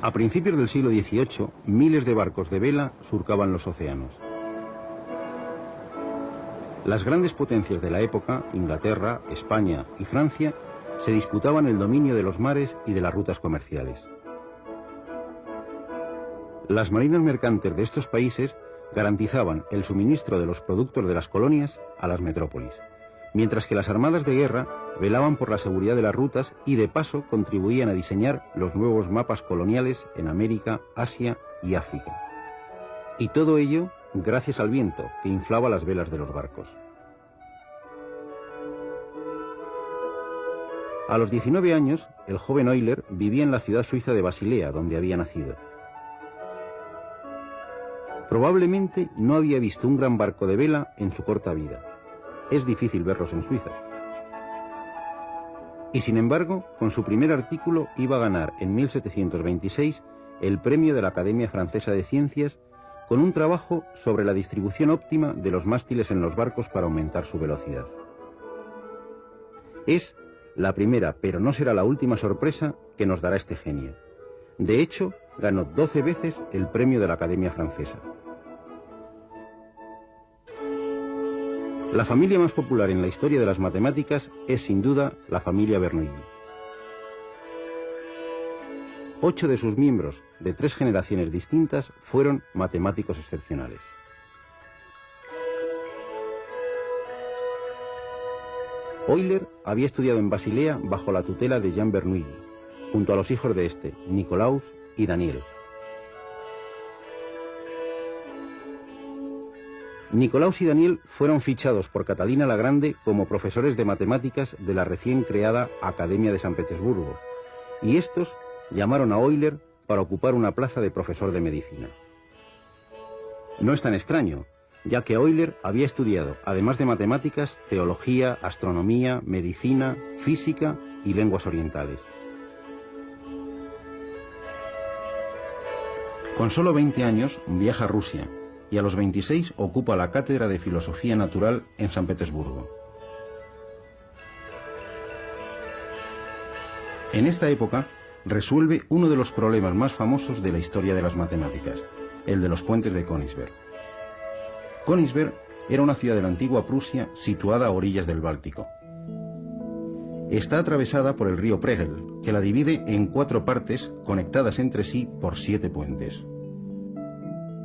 A principios del siglo XVIII, miles de barcos de vela surcaban los océanos. Las grandes potencias de la época, Inglaterra, España y Francia, se disputaban el dominio de los mares y de las rutas comerciales. Las marinas mercantes de estos países garantizaban el suministro de los productos de las colonias a las metrópolis, mientras que las armadas de guerra velaban por la seguridad de las rutas y de paso contribuían a diseñar los nuevos mapas coloniales en América, Asia y África. Y todo ello gracias al viento que inflaba las velas de los barcos. A los 19 años, el joven Euler vivía en la ciudad suiza de Basilea, donde había nacido. Probablemente no había visto un gran barco de vela en su corta vida. Es difícil verlos en Suiza. Y sin embargo, con su primer artículo iba a ganar en 1726 el premio de la Academia Francesa de Ciencias con un trabajo sobre la distribución óptima de los mástiles en los barcos para aumentar su velocidad. Es la primera, pero no será la última sorpresa que nos dará este genio. De hecho, ganó 12 veces el premio de la Academia Francesa. La familia más popular en la historia de las matemáticas es sin duda la familia Bernoulli. 8 de sus miembros, de 3 generaciones distintas, fueron matemáticos excepcionales. Euler había estudiado en Basilea bajo la tutela de Jean Bernoulli, junto a los hijos de este, Nicolaus y Daniel. Nicolaus y Daniel fueron fichados por Catalina la Grande como profesores de matemáticas de la recién creada Academia de San Petersburgo, y estos llamaron a Euler para ocupar una plaza de profesor de medicina. No es tan extraño, ya que Euler había estudiado, además de matemáticas, teología, astronomía, medicina, física y lenguas orientales. Con solo 20 años viaja a Rusia y a los 26 ocupa la cátedra de Filosofía Natural en San Petersburgo. En esta época resuelve uno de los problemas más famosos de la historia de las matemáticas, el de los puentes de Königsberg. Königsberg era una ciudad de la antigua Prusia situada a orillas del Báltico. Está atravesada por el río Pregel, que la divide en 4 partes conectadas entre sí por 7 puentes.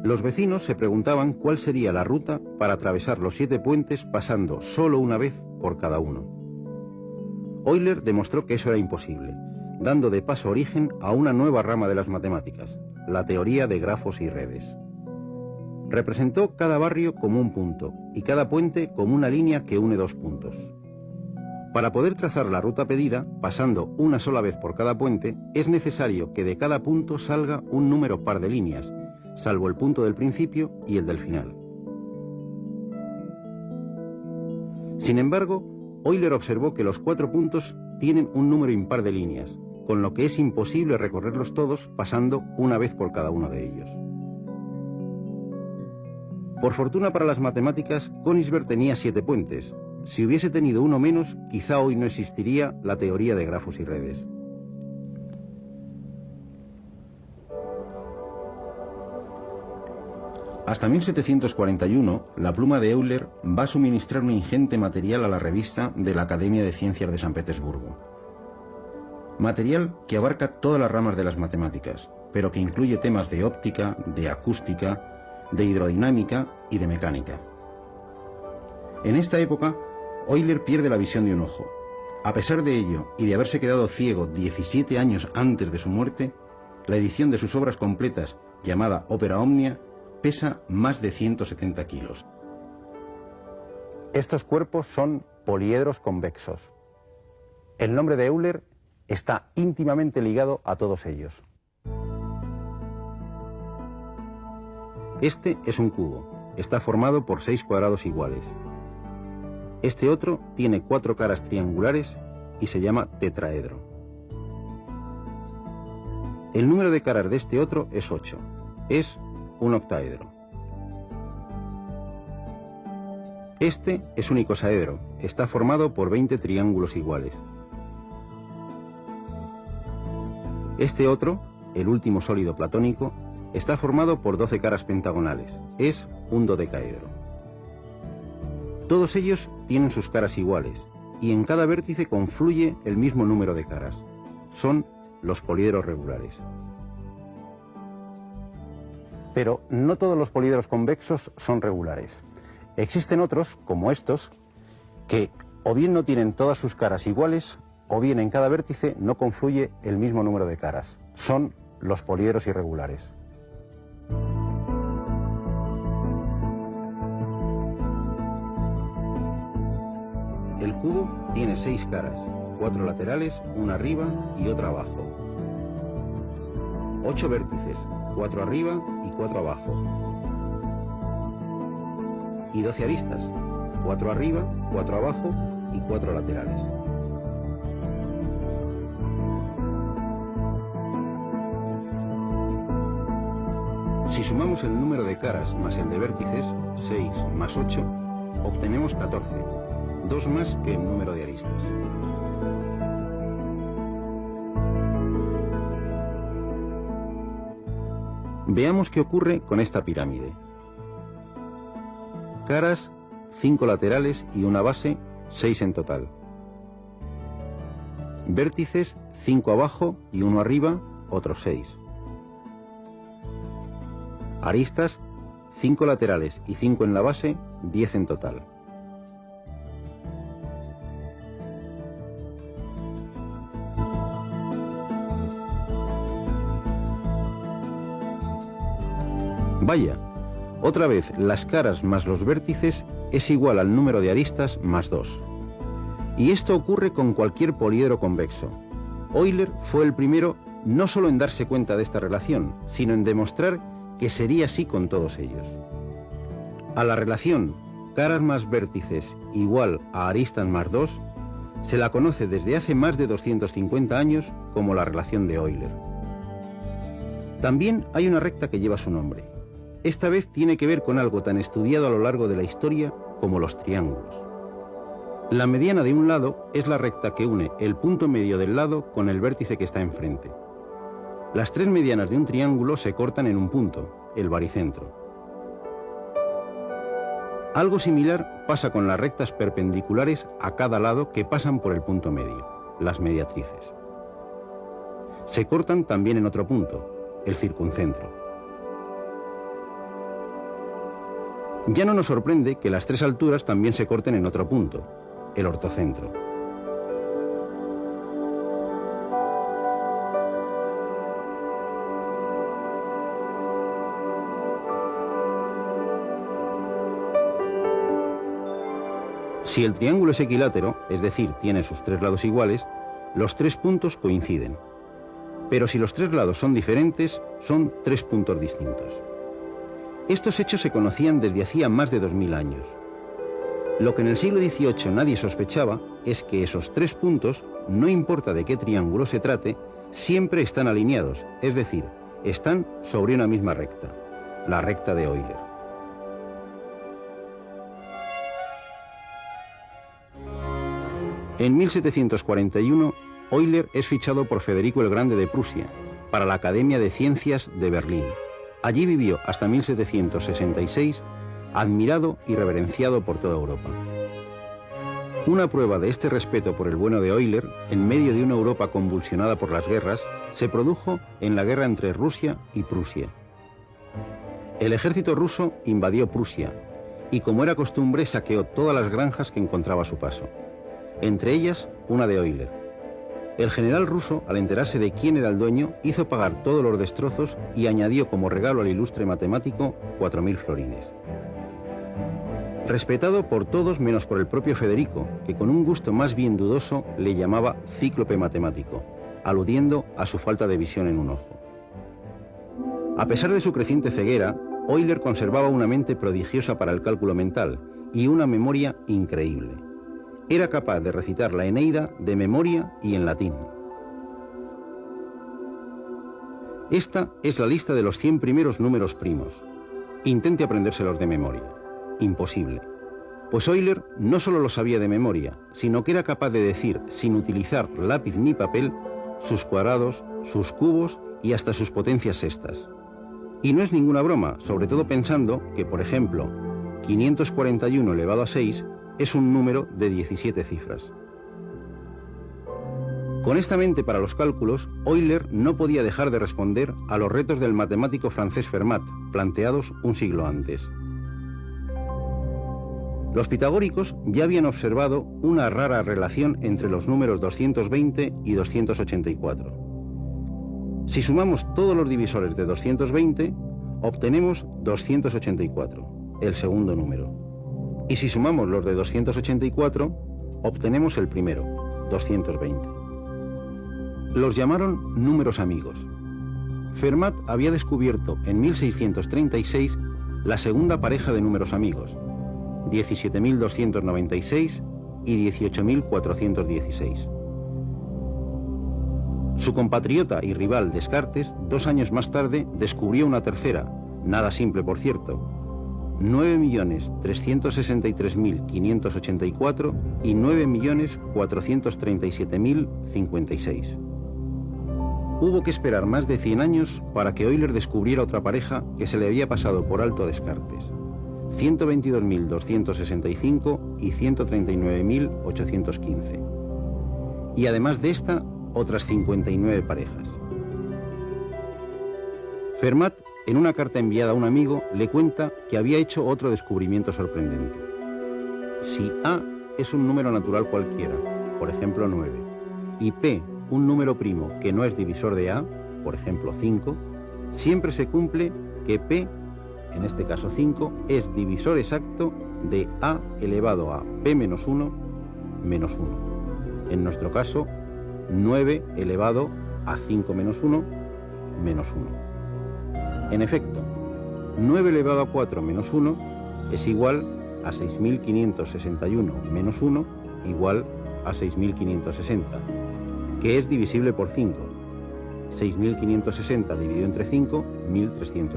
Los vecinos se preguntaban cuál sería la ruta para atravesar los 7 puentes pasando solo una vez por cada uno. Euler demostró que eso era imposible, dando de paso origen a una nueva rama de las matemáticas, la teoría de grafos y redes. Representó cada barrio como un punto y cada puente como una línea que une 2 puntos. Para poder trazar la ruta pedida, pasando una sola vez por cada puente, es necesario que de cada punto salga un número par de líneas, salvo el punto del principio y el del final. Sin embargo, Euler observó que los 4 puntos tienen un número impar de líneas, con lo que es imposible recorrerlos todos pasando una vez por cada uno de ellos. Por fortuna para las matemáticas, Königsberg tenía 7 puentes. Si hubiese tenido uno menos, quizá hoy no existiría la teoría de grafos y redes. Hasta 1741, la pluma de Euler va a suministrar un ingente material a la revista de la Academia de Ciencias de San Petersburgo. Material que abarca todas las ramas de las matemáticas, pero que incluye temas de óptica, de acústica, de hidrodinámica y de mecánica. En esta época, Euler pierde la visión de un ojo. A pesar de ello, y de haberse quedado ciego 17 años antes de su muerte, la edición de sus obras completas, llamada Opera Omnia, pesa más de 170 kilos. Estos cuerpos son poliedros convexos. El nombre de Euler está íntimamente ligado a todos ellos. Este es un cubo. Está formado por 6 cuadrados iguales. Este otro tiene 4 caras triangulares y se llama tetraedro. El número de caras de este otro es 8. Es un octaedro. Este es un icosaedro. Está formado por 20 triángulos iguales. Este otro el último sólido platónico, está formado por 12 caras pentagonales. Es un dodecaedro. Todos ellos tienen sus caras iguales, y en cada vértice confluye el mismo número de caras. Son los poliedros regulares. Pero no todos los poliedros convexos son regulares. Existen otros, como estos, que o bien no tienen todas sus caras iguales, o bien en cada vértice no confluye el mismo número de caras. Son los poliedros irregulares. El cubo tiene 6 caras, 4 laterales, una arriba y otra abajo. 8 vértices, 4 arriba y 4 abajo. Y 12 aristas, 4 arriba, 4 abajo y 4 laterales. Si sumamos el número de caras más el de vértices, 6 más 8, obtenemos 14, 2 más que el número de aristas. Veamos qué ocurre con esta pirámide. Caras, 5 laterales y una base, 6 en total. Vértices, 5 abajo y 1 arriba, otros 6. Aristas, 5 laterales y 5 en la base, 10 en total. Vaya, otra vez las caras más los vértices es igual al número de aristas más 2. Y esto ocurre con cualquier poliedro convexo. Euler fue el primero no solo en darse cuenta de esta relación, sino en demostrar que sería así con todos ellos. A la relación caras más vértices igual a aristas más 2 se la conoce desde hace más de 250 años como la relación de Euler. También hay una recta que lleva su nombre. Esta vez tiene que ver con algo tan estudiado a lo largo de la historia como los triángulos. La mediana de un lado es la recta que une el punto medio del lado con el vértice que está enfrente. Las 3 medianas de un triángulo se cortan en un punto, el baricentro. Algo similar pasa con las rectas perpendiculares a cada lado que pasan por el punto medio, las mediatrices. Se cortan también en otro punto, el circuncentro. Ya no nos sorprende que las 3 alturas también se corten en otro punto, el ortocentro. Si el triángulo es equilátero, es decir, tiene sus 3 lados iguales, los 3 puntos coinciden. Pero si los 3 lados son diferentes, son 3 puntos distintos. Estos hechos se conocían desde hacía más de 2000 años. Lo que en el siglo XVIII nadie sospechaba es que esos 3 puntos, no importa de qué triángulo se trate, siempre están alineados, es decir, están sobre una misma recta, la recta de Euler. En 1741, Euler es fichado por Federico el Grande de Prusia para la Academia de Ciencias de Berlín. Allí vivió hasta 1766, admirado y reverenciado por toda Europa. Una prueba de este respeto por el bueno de Euler, en medio de una Europa convulsionada por las guerras, se produjo en la guerra entre Rusia y Prusia. El ejército ruso invadió Prusia y, como era costumbre, saqueó todas las granjas que encontraba a su paso, entre ellas una de Euler. El general ruso, al enterarse de quién era el dueño, hizo pagar todos los destrozos y añadió como regalo al ilustre matemático 4000 florines. Respetado por todos menos por el propio Federico, que con un gusto más bien dudoso le llamaba cíclope matemático, aludiendo a su falta de visión en un ojo. A pesar de su creciente ceguera, Euler conservaba una mente prodigiosa para el cálculo mental y una memoria increíble. Era capaz de recitar la Eneida de memoria y en latín. Esta es la lista de los 100 primeros números primos. Intente aprendérselos de memoria. Imposible. Pues Euler no solo lo sabía de memoria, sino que era capaz de decir, sin utilizar lápiz ni papel, sus cuadrados, sus cubos y hasta sus potencias sextas. Y no es ninguna broma, sobre todo pensando que, por ejemplo, 541 elevado a 6 es un número de 17 cifras. Con esta mente para los cálculos, Euler no podía dejar de responder a los retos del matemático francés Fermat, planteados un siglo antes. Los pitagóricos ya habían observado una rara relación entre los números 220 y 284. Si sumamos todos los divisores de 220, obtenemos 284, el segundo número. Y si sumamos los de 284, obtenemos el primero, 220. Los llamaron números amigos. Fermat había descubierto en 1636 la segunda pareja de números amigos, 17.296 y 18.416. Su compatriota y rival Descartes, 2 años más tarde, descubrió una tercera, nada simple por cierto, 9.363.584 y 9.437.056. Hubo que esperar más de 100 años para que Euler descubriera otra pareja que se le había pasado por alto a Descartes, 122.265 y 139.815. Y además de esta, otras 59 parejas. Fermat, en una carta enviada a un amigo, le cuenta que había hecho otro descubrimiento sorprendente. Si A es un número natural cualquiera, por ejemplo 9, y P un número primo que no es divisor de A, por ejemplo 5, siempre se cumple que P, en este caso 5, es divisor exacto de A elevado a P menos 1 menos 1. En nuestro caso, 9 elevado a 5 menos 1 menos 1. En efecto, 9 elevado a 4 menos 1 es igual a 6.561 menos 1 igual a 6.560, que es divisible por 5. 6.560 dividido entre 5, 1.312.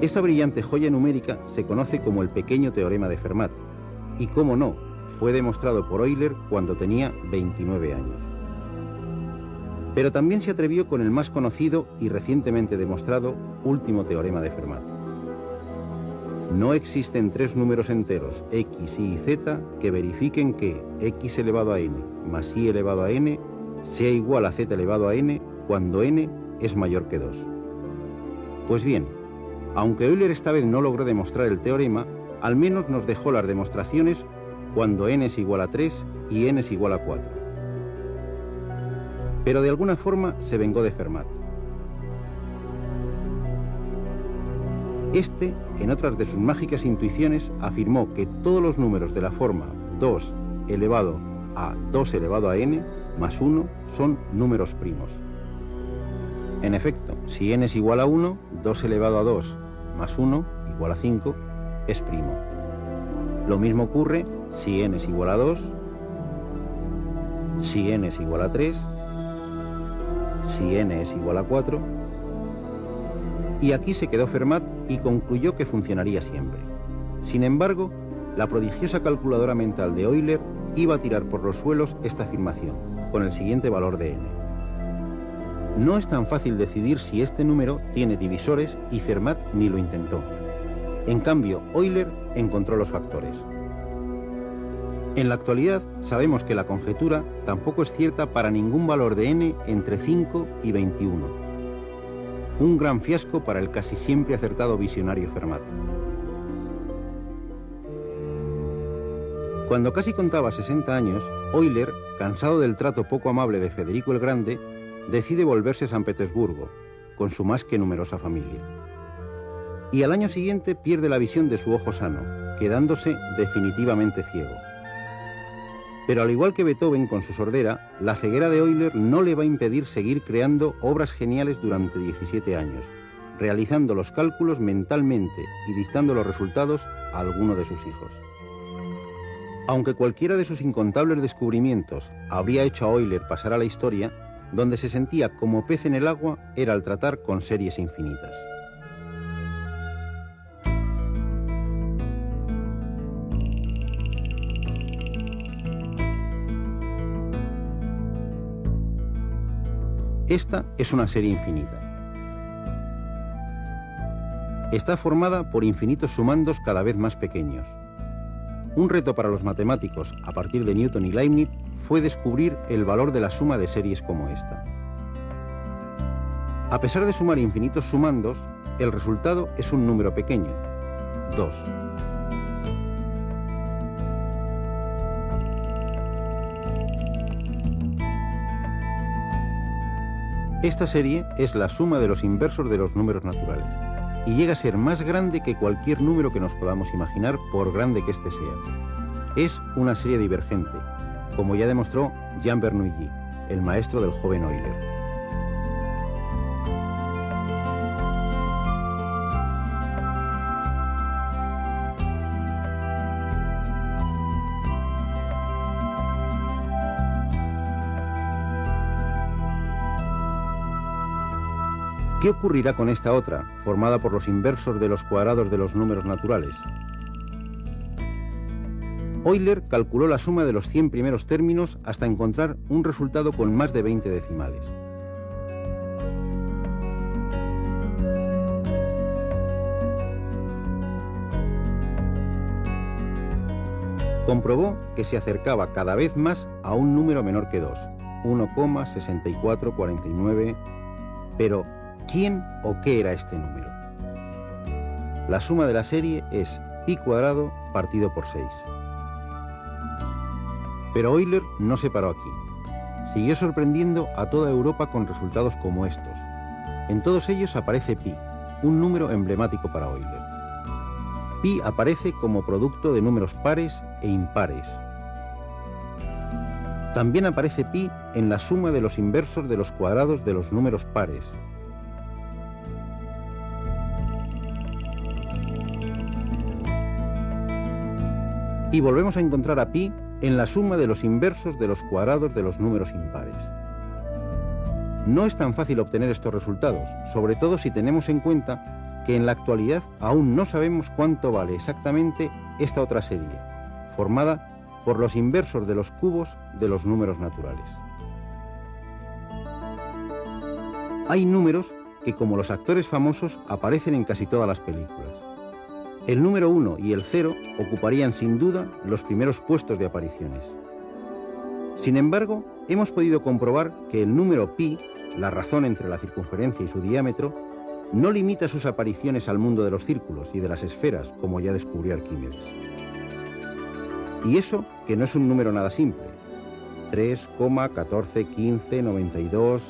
Esta brillante joya numérica se conoce como el pequeño teorema de Fermat, y cómo no, fue demostrado por Euler cuando tenía 29 años. Pero también se atrevió con el más conocido y recientemente demostrado último teorema de Fermat. No existen 3 números enteros, x, y y z, que verifiquen que x elevado a n más y elevado a n sea igual a z elevado a n cuando n es mayor que 2. Pues bien, aunque Euler esta vez no logró demostrar el teorema, al menos nos dejó las demostraciones cuando n es igual a 3 y n es igual a 4. Pero de alguna forma se vengó de Fermat. Este, en otras de sus mágicas intuiciones, afirmó que todos los números de la forma 2 elevado a 2 elevado a n más 1 son números primos. En efecto, si n es igual a 1, 2 elevado a 2 más 1 igual a 5 es primo. Lo mismo ocurre si n es igual a 2, si n es igual a 3, si n es igual a 4, y aquí se quedó Fermat y concluyó que funcionaría siempre. Sin embargo, la prodigiosa calculadora mental de Euler iba a tirar por los suelos esta afirmación, con el siguiente valor de n. No es tan fácil decidir si este número tiene divisores y Fermat ni lo intentó. En cambio, Euler encontró los factores. En la actualidad sabemos que la conjetura tampoco es cierta para ningún valor de n entre 5 y 21. Un gran fiasco para el casi siempre acertado visionario Fermat. Cuando casi contaba 60 años, Euler, cansado del trato poco amable de Federico el Grande, decide volverse a San Petersburgo, con su más que numerosa familia. Y al año siguiente pierde la visión de su ojo sano, quedándose definitivamente ciego. Pero al igual que Beethoven con su sordera, la ceguera de Euler no le va a impedir seguir creando obras geniales durante 17 años, realizando los cálculos mentalmente y dictando los resultados a alguno de sus hijos. Aunque cualquiera de sus incontables descubrimientos habría hecho a Euler pasar a la historia, donde se sentía como pez en el agua era al tratar con series infinitas. Esta es una serie infinita. Está formada por infinitos sumandos cada vez más pequeños. Un reto para los matemáticos, a partir de Newton y Leibniz, fue descubrir el valor de la suma de series como esta. A pesar de sumar infinitos sumandos, el resultado es un número pequeño, 2. Esta serie es la suma de los inversos de los números naturales y llega a ser más grande que cualquier número que nos podamos imaginar, por grande que éste sea. Es una serie divergente, como ya demostró Jean Bernoulli, el maestro del joven Euler. ¿Qué ocurrirá con esta otra, formada por los inversos de los cuadrados de los números naturales? Euler calculó la suma de los 100 primeros términos hasta encontrar un resultado con más de 20 decimales. Comprobó que se acercaba cada vez más a un número menor que 2, 1,6449, pero ¿quién o qué era este número? La suma de la serie es pi cuadrado partido por 6. Pero Euler no se paró aquí. Siguió sorprendiendo a toda Europa con resultados como estos. En todos ellos aparece pi, un número emblemático para Euler. Pi aparece como producto de números pares e impares. También aparece pi en la suma de los inversos de los cuadrados de los números pares. Y volvemos a encontrar a pi en la suma de los inversos de los cuadrados de los números impares. No es tan fácil obtener estos resultados, sobre todo si tenemos en cuenta que en la actualidad aún no sabemos cuánto vale exactamente esta otra serie, formada por los inversos de los cubos de los números naturales. Hay números que, como los actores famosos, aparecen en casi todas las películas. El número 1 y el 0 ocuparían sin duda los primeros puestos de apariciones. Sin embargo, hemos podido comprobar que el número pi, la razón entre la circunferencia y su diámetro, no limita sus apariciones al mundo de los círculos y de las esferas, como ya descubrió Arquímedes. Y eso que no es un número nada simple. 3, 14, 15, 92...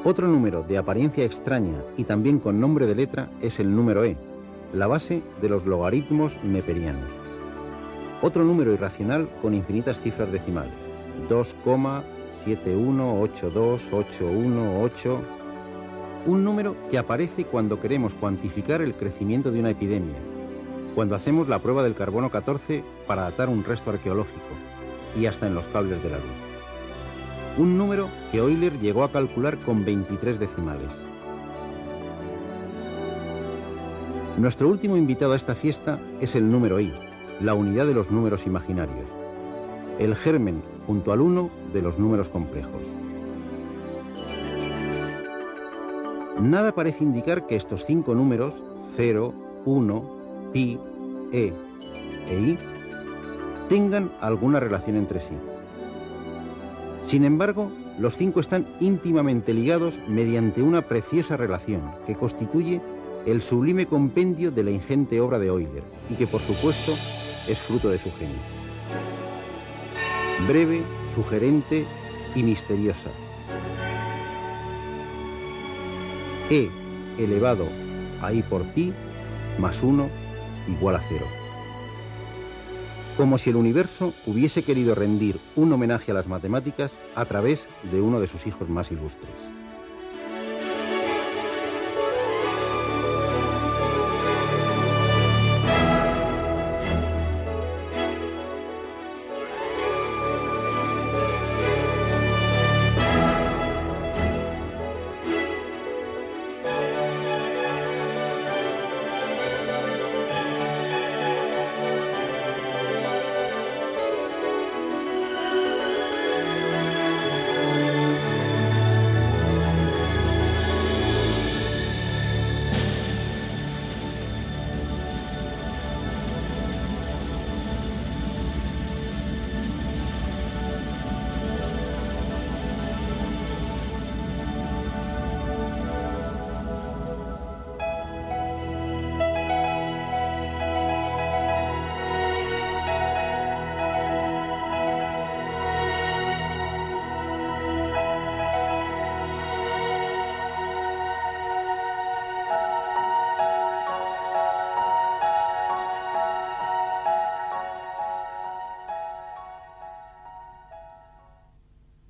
Otro número de apariencia extraña y también con nombre de letra es el número e, la base de los logaritmos neperianos. Otro número irracional con infinitas cifras decimales, 2,7182818, un número que aparece cuando queremos cuantificar el crecimiento de una epidemia, cuando hacemos la prueba del carbono 14 para datar un resto arqueológico y hasta en los cables de la luz. Un número que Euler llegó a calcular con 23 decimales. Nuestro último invitado a esta fiesta es el número i, la unidad de los números imaginarios, el germen junto al 1 de los números complejos. Nada parece indicar que estos 5 números, 0, 1, pi, e i, tengan alguna relación entre sí. Sin embargo, los 5 están íntimamente ligados mediante una preciosa relación que constituye el sublime compendio de la ingente obra de Euler y que, por supuesto, es fruto de su genio. Breve, sugerente y misteriosa. E elevado a i por pi más 1 igual a 0. Como si el universo hubiese querido rendir un homenaje a las matemáticas a través de uno de sus hijos más ilustres.